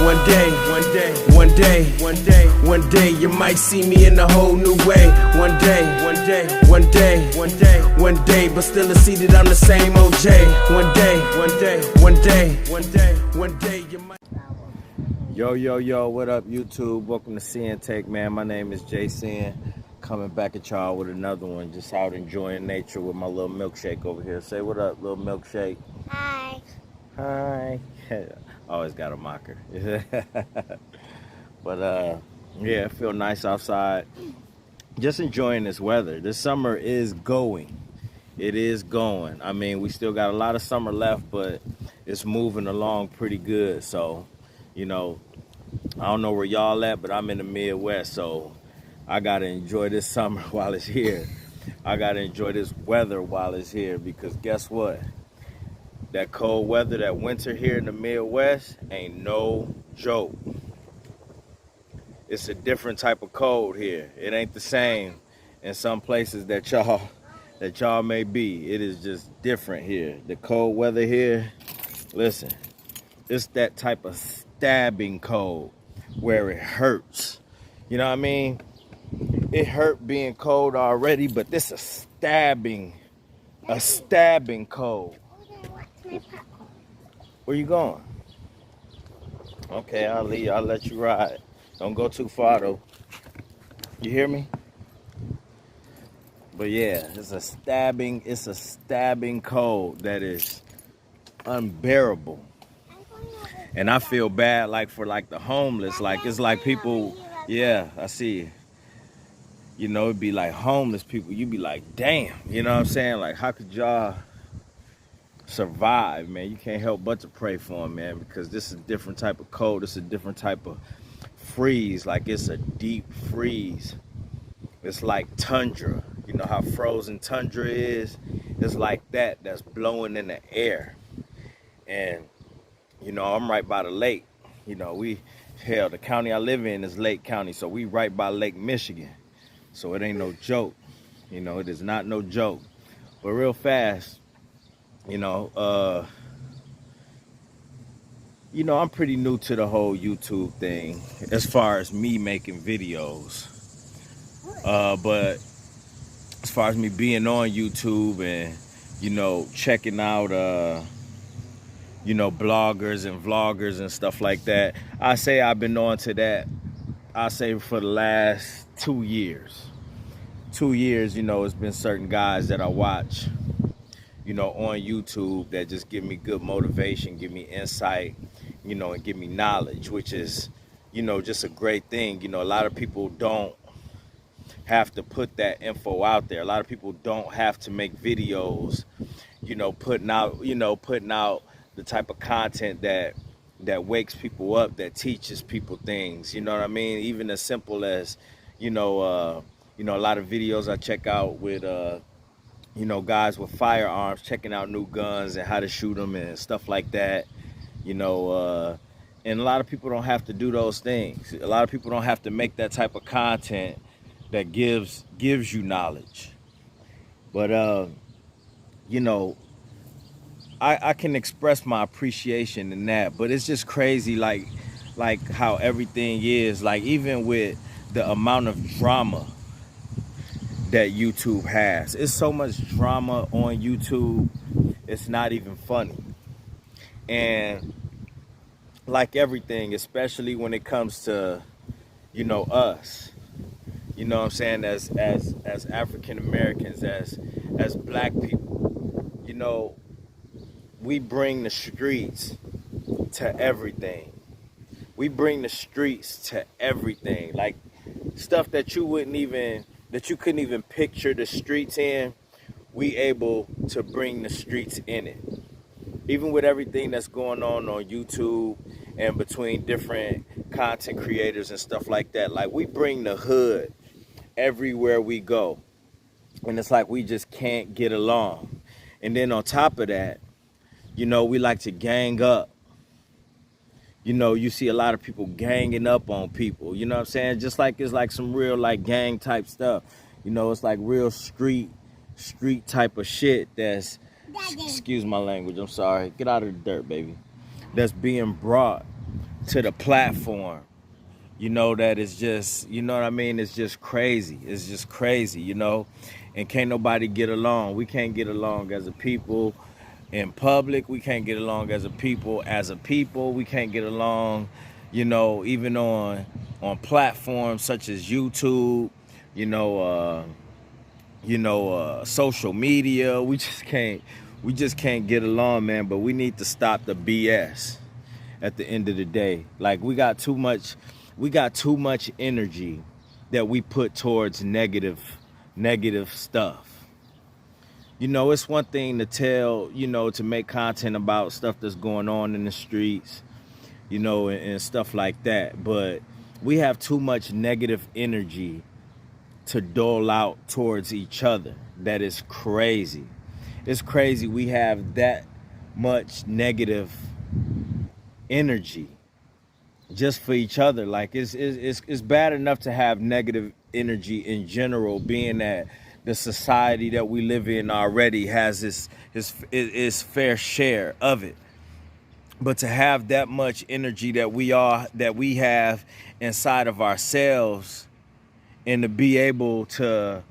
One day, you might see me in a whole new way. One day, but still I see that I'm the same OJ. One day, you might. Yo, what up, YouTube? Welcome to Sinn-Take, man. My name is Jason. Coming back at y'all with another one. Just out enjoying nature with my little milkshake over here. Say what up, little milkshake. Hi. Hi. Always got a mocker. But yeah, it feels nice outside. Just enjoying this weather. This summer is going. It is going. I mean, we still got a lot of summer left, but it's moving along pretty good. So, you know, I don't know where y'all at, but I'm in the Midwest, so I gotta enjoy this summer while it's here. I gotta enjoy this weather while it's here, because guess what? That cold weather, that winter here in the Midwest ain't no joke. It's a different type of cold here. It ain't the same in some places that y'all may be. It is just different here. The cold weather here, listen, it's that type of stabbing cold where it hurts. You know what I mean? It hurt being cold already, but this is stabbing cold. Where you going? Okay, I'll leave. I'll let you ride. Don't go too far though. You hear me? But yeah, it's a stabbing cold that is unbearable. And I feel bad for the homeless. Like, it's like people, yeah, I see. You know, it'd be like homeless people. You'd be like, damn, you know what I'm saying? Like, how could y'all survive, man? You can't help but to pray for them, man, because this is a different type of cold. It's a different type of freeze. Like, it's a deep freeze. It's like tundra. You know how frozen tundra is? It's like that's blowing in the air. And, you know, I'm right by the lake. You know, the county I live in is Lake County, so we right by Lake Michigan. So it ain't no joke. You know, it is not no joke. But real fast, you know, I'm pretty new to the whole YouTube thing as far as me making videos. But as far as me being on YouTube and, you know, checking out, you know, bloggers and vloggers and stuff like that, I say I've been on to that, I say for the last 2 years. 2 years, you know, it's been certain guys that I watch, you know, on YouTube that just give me good motivation, give me insight, you know, and give me knowledge, which is, you know, just a great thing. You know, a lot of people don't have to put that info out there. A lot of people don't have to make videos, you know, putting out the type of content that wakes people up, that teaches people things. You know what I mean? Even as simple as, you know, a lot of videos I check out with, you know, guys with firearms, checking out new guns and how to shoot them and stuff like that. You know, and a lot of people don't have to do those things. A lot of people don't have to make that type of content that gives you knowledge. But, you know, I can express my appreciation in that, but it's just crazy, like how everything is, like even with the amount of drama that YouTube has. It's so much drama on YouTube, it's not even funny. And like everything, especially when it comes to, you know, us, you know what I'm saying, as African Americans, as black people, you know, we bring the streets to everything. We bring the streets to everything. Like stuff that you couldn't even picture the streets in, we able to bring the streets in it. Even with everything that's going on YouTube and between different content creators and stuff like that, like we bring the hood everywhere we go. And it's like we just can't get along. And then on top of that, you know, we like to gang up. You know, you see a lot of people ganging up on people. You know what I'm saying? Just like it's like some real like gang type stuff. You know, it's like real street type of shit that's, excuse my language, I'm sorry. Get out of the dirt, baby. That's being brought to the platform, that is just, you know what I mean? It's just crazy. It's just crazy, and can't nobody get along. We can't get along as a people in public. We can't get along as a people. We can't get along, even on platforms such as YouTube, social media. We just can't get along, man. But we need to stop the BS at the end of the day. Like, we got too much energy that we put towards negative stuff. It's one thing to tell, to make content about stuff that's going on in the streets, and stuff like that. But we have too much negative energy to dole out towards each other. That is crazy. It's crazy we have that much negative energy just for each other. Like, it's bad enough to have negative energy in general, being that the society that we live in already has its fair share of it. But to have that much energy that we have inside of ourselves, and to be able to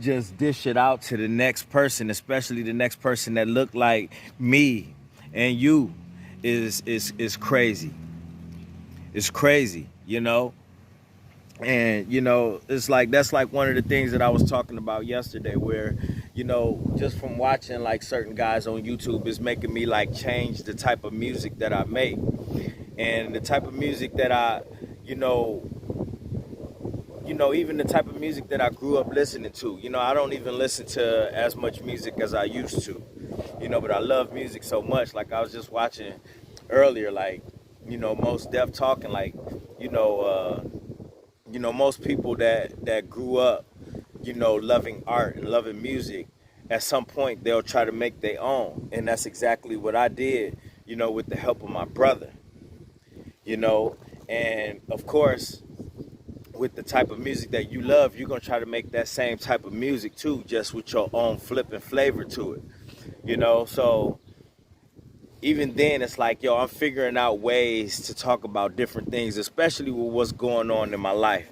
just dish it out to the next person, especially the next person that look like me and you, is crazy. It's crazy, And, it's like, that's like one of the things that I was talking about yesterday, where, just from watching like certain guys on YouTube is making me like change the type of music that I make, and the type of music that I, even the type of music that I grew up listening to. I don't even listen to as much music as I used to, but I love music so much. Like, I was just watching earlier, like, Most Def talking, like, most people that grew up, loving art and loving music, at some point they'll try to make their own. And that's exactly what I did, with the help of my brother, and of course, with the type of music that you love, you're going to try to make that same type of music too, just with your own flip and flavor to it, so even then, it's like, I'm figuring out ways to talk about different things, especially with what's going on in my life.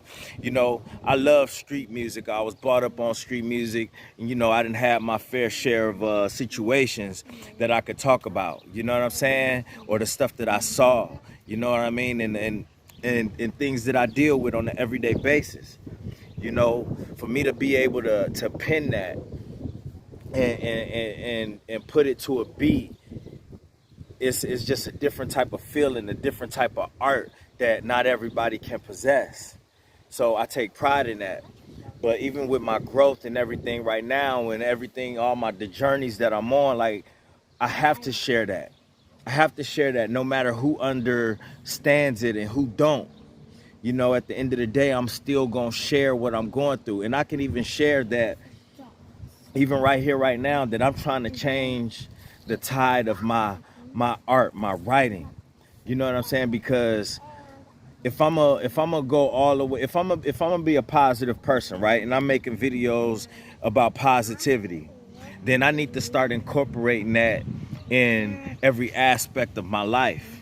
I love street music. I was brought up on street music, and, I didn't have my fair share of situations that I could talk about, you know what I'm saying? Or the stuff that I saw, you know what I mean? And things that I deal with on an everyday basis. For me to be able to pen that and put it to a beat, it's just a different type of feeling, a different type of art that not everybody can possess. So I take pride in that. But even with my growth and everything right now, and everything, the journeys that I'm on, like, I have to share that. I have to share that, no matter who understands it and who don't. At the end of the day, I'm still going to share what I'm going through. And I can even share that, even right here, right now, that I'm trying to change the tide of my art, my writing. You know what I'm saying? Because if I'm gonna go all the way, if I'm gonna be a positive person, right, and I'm making videos about positivity, then I need to start incorporating that in every aspect of my life.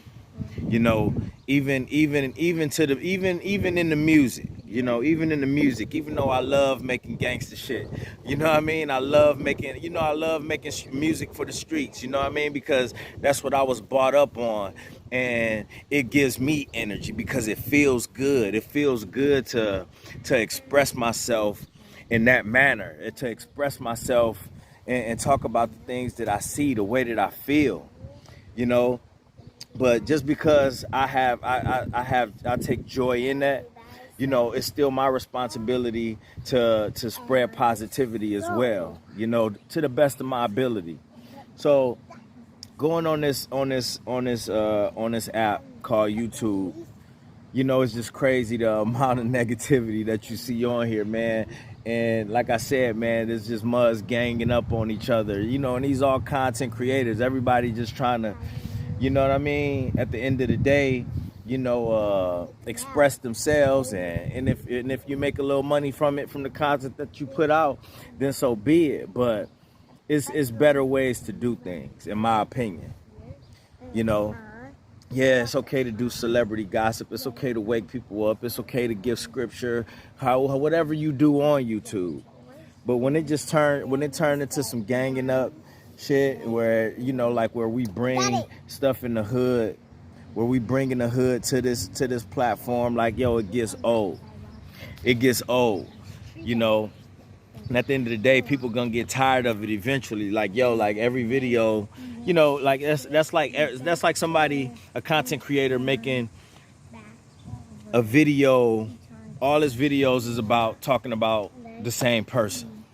Even in the music, even though I love making gangster shit, you know what I mean? I love making music for the streets, you know what I mean? Because that's what I was brought up on, and it gives me energy because it feels good. It feels good to express myself in that manner, and to express myself and talk about the things that I see, the way that I feel, But just because I take joy in that, it's still my responsibility to spread positivity as well, to the best of my ability. So going on this app called YouTube, it's just crazy the amount of negativity that you see on here, man. And like I said, man, it's just muds ganging up on each other, and these all content creators, everybody just trying to, you know what I mean, at the end of the day, express themselves, and if you make a little money from the content that you put out, then so be it. But it's better ways to do things, in my opinion. Yeah, it's okay to do celebrity gossip. It's okay to wake people up. It's okay to give scripture, whatever you do on YouTube. But when it turned into some ganging up shit, where like where we bring stuff in the hood, where we bringing the hood to this platform, like yo, it gets old. It gets old, you know. And at the end of the day, people gonna get tired of it eventually. Like yo, like every video, like that's like somebody, a content creator making a video. All his videos is about talking about the same person.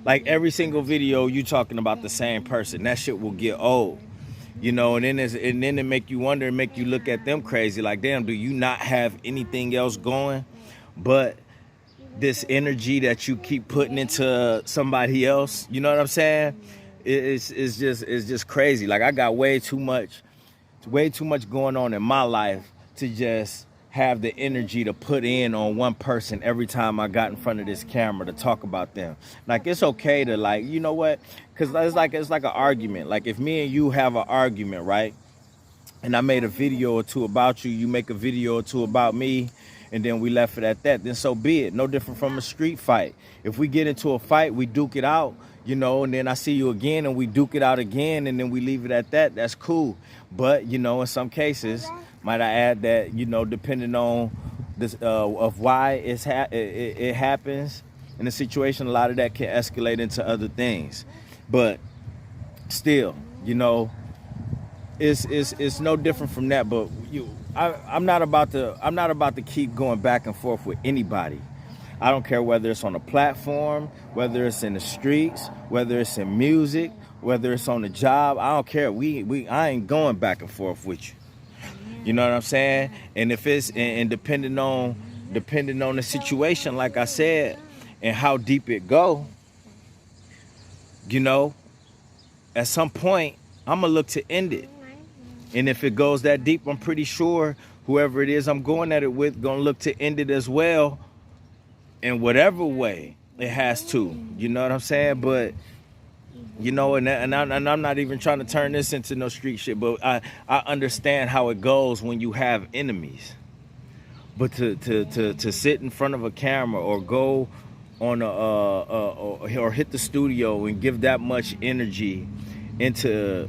Like every single video, you talking about the same person. That shit will get old, and then it make you wonder, and make you look at them crazy. Like, damn, do you not have anything else going but this energy that you keep putting into somebody else? You know what I'm saying? It's just crazy. Like I got way too much going on in my life to just have the energy to put in on one person every time I got in front of this camera to talk about them. Like it's okay to, like, you know what? Because it's like an argument. Like if me and you have an argument, right? And I made a video or two about you, you make a video or two about me, and then we left it at that, then so be it. No different from a street fight. If we get into a fight, we duke it out, and then I see you again and we duke it out again, and then we leave it at that, that's cool. But, in some cases, might I add that, depending on this of why it happens in a situation, a lot of that can escalate into other things. But still, it's no different from that. But I'm not about to keep going back and forth with anybody. I don't care whether it's on a platform, whether it's in the streets, whether it's in music, whether it's on the job. I don't care. I ain't going back and forth with you. You know what I'm saying? And if it's and depending on the situation, like I said, and how deep it go, at some point I'm gonna look to end it. And if it goes that deep, I'm pretty sure whoever it is I'm going at it with gonna look to end it as well, in whatever way it has to. You know what I'm saying? But and I'm not even trying to turn this into no street shit, but I understand how it goes when you have enemies. But to sit in front of a camera or go on or hit the studio and give that much energy into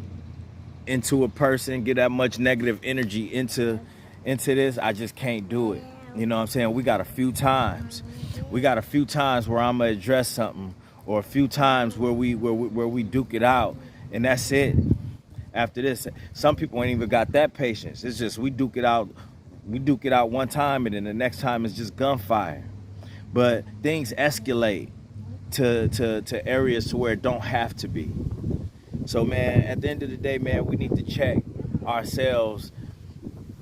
a person, get that much negative energy into this, I just can't do it. You know what I'm saying? We got a few times where I'm gonna address something, or a few times where we duke it out, and that's it. After this, some people ain't even got that patience. It's just we duke it out one time, and then the next time it's just gunfire. But things escalate to areas to where it don't have to be. So man, at the end of the day, man, we need to check ourselves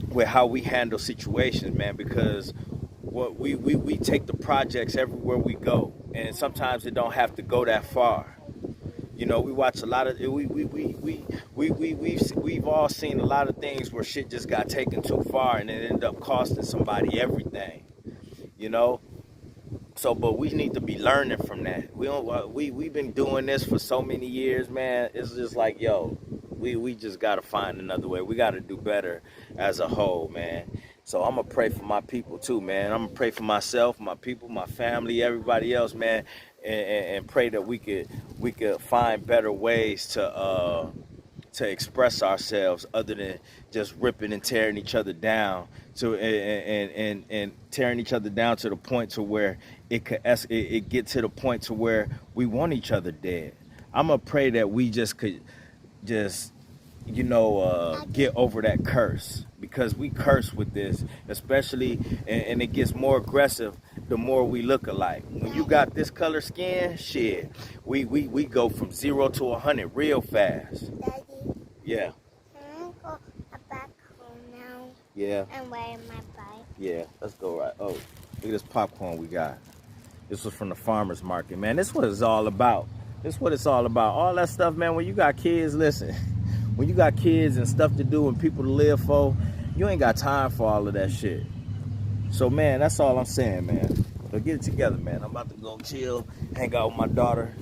with how we handle situations, man, because what we take the projects everywhere we go, and sometimes it don't have to go that far. We watch a lot of we've all seen a lot of things where shit just got taken too far and it ended up costing somebody everything. So, but we need to be learning from that. We've been doing this for so many years, man. It's just like, yo, we just gotta find another way. We gotta do better as a whole, man. So I'm gonna pray for my people too, man. I'm gonna pray for myself, my people, my family, everybody else, man, and pray that we could find better ways to express ourselves other than just ripping and tearing each other down, and tearing each other down to the point to where it get to the point to where we want each other dead. I'm gonna pray that we could get over that curse, because we curse with this, especially, and it gets more aggressive the more we look alike. When you got this color skin, shit, we go from 0 to 100 real fast. Daddy. Yeah. Can I go back home now? Yeah. And ride my bike? Yeah, let's go right. Oh, look at this popcorn we got. This was from the farmer's market, man. This is what it's all about. This is what it's all about. All that stuff, man, when you got kids, listen. When you got kids and stuff to do and people to live for, you ain't got time for all of that shit. So, man, that's all I'm saying, man. So get it together, man. I'm about to go chill, hang out with my daughter,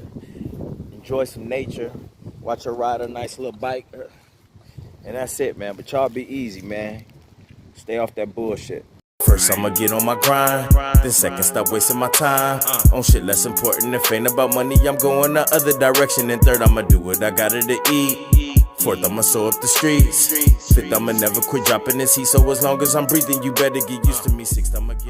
enjoy some nature, watch her ride a nice little bike, And that's it, man. But y'all be easy, man. Stay off that bullshit. First I'ma get on my grind, then second stop wasting my time on shit less important. If ain't about money, I'm going the other direction. And third, I'ma do what I gotta to eat. Fourth, I'ma sew up the streets. Fifth, I'ma never quit dropping this heat. So as long as I'm breathing, you better get used to me. Sixth, I'ma get